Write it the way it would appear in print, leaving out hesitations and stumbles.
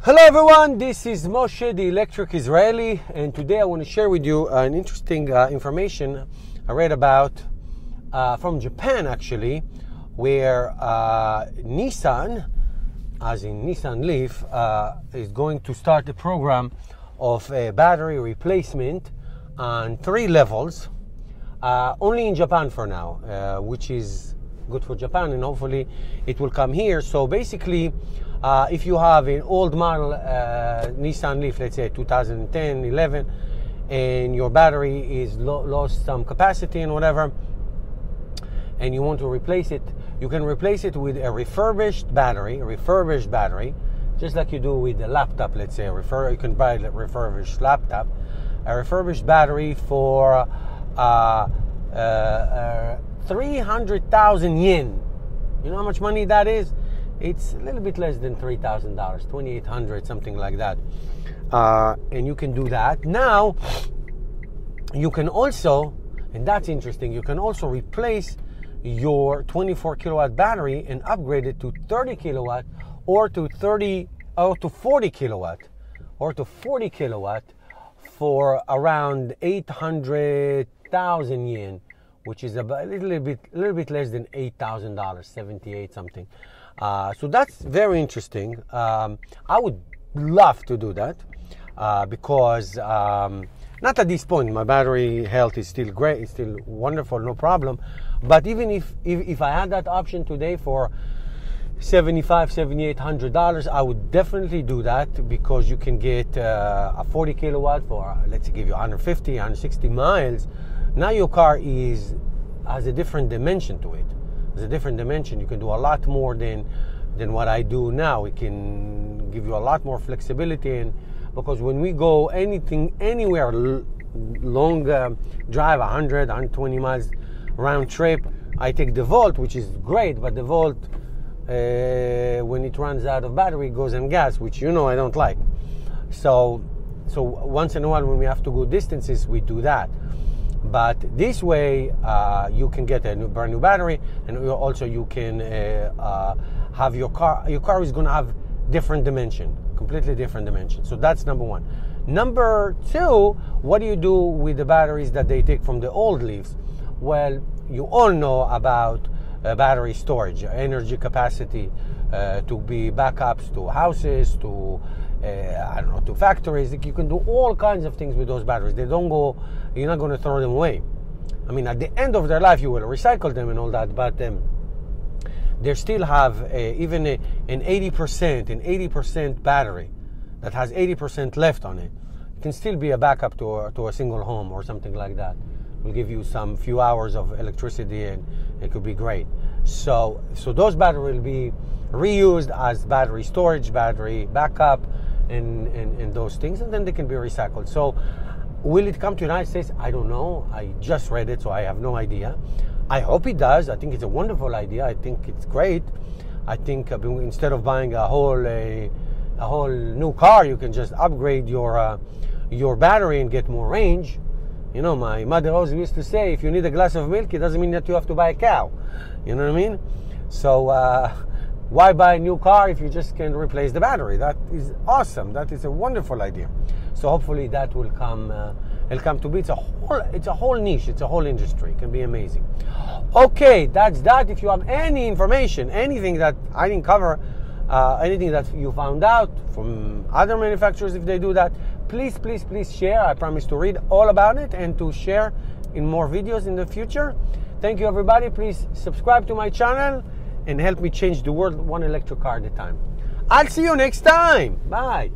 Hello everyone, this is Moshe, the Electric Israeli, and today I want to share with you an interesting information I read about from Japan actually, where Nissan, as in Nissan Leaf, is going to start a program of battery replacement on 3 levels, only in Japan for now, which is good for Japan, and hopefully it will come here. So basically, if you have an old model Nissan Leaf, let's say 2010, 11, and your battery is lost some capacity and whatever, and you want to replace it, you can replace it with a refurbished battery, just like you do with a laptop, let's say. You can buy a refurbished laptop, a refurbished battery for 300,000 yen. You know how much money that is? It's a little bit less than $3,000, $2,800, something like that. And you can do that. Now, you can also, and that's interesting, you can also replace your 24 kilowatt battery and upgrade it to 30 kilowatt or to 40 kilowatt for around 800,000 yen, which is about a little bit less than $8,000, 78 something. So that's very interesting. I would love to do that because not at this point. My battery health is still great, it's still wonderful, no problem. But even if I had that option today for $7,500-$7,800, I would definitely do that, because you can get a 40 kilowatt for, let's say, give you 150, 160 miles. Now your car has a different dimension to it. There's a different dimension. You can do a lot more than what I do now. It can give you a lot more flexibility, and because when we go anywhere long drive, 100, 120 miles round trip, I take the Volt, which is great, but the Volt when it runs out of battery, it goes on gas, which I don't like. So once in a while when we have to go distances, we do that. But this way, you can get a brand new battery, and also you can have your car. Your car is going to have different dimension, completely different dimension. So that's number one. Number two, what do you do with the batteries that they take from the old Leafs? Well, you all know about battery storage, energy capacity, to be backups to houses, to to factories. You can do all kinds of things with those batteries. They don't go, you're not going to throw them away. I mean, at the end of their life, you will recycle them and all that, but they still have even an 80% battery that has 80% left on it. It can still be a backup to a single home or something like that. Will give you some few hours of electricity, and it could be great. So those batteries will be reused as battery storage, battery backup, and those things, and then they can be recycled. So will it come to the United States? I don't know. I just read it, so I have no idea. I hope it does. I think it's a wonderful idea. I think it's great. I think instead of buying a whole new car, you can just upgrade your battery and get more range. My mother always used to say, if you need a glass of milk, it doesn't mean that you have to buy a cow. You know what I mean? So why buy a new car if you just can replace the battery? That is awesome. That is a wonderful idea. So hopefully that will come. It'll come to be. It's a whole niche. It's a whole industry. It can be amazing. Okay, that's that. If you have any information, anything that I didn't cover, anything that you found out from other manufacturers, if they do that, please share. I promise to read all about it and to share in more videos in the future. Thank you, everybody. Please subscribe to my channel and help me change the world one electric car at a time. I'll see you next time. Bye.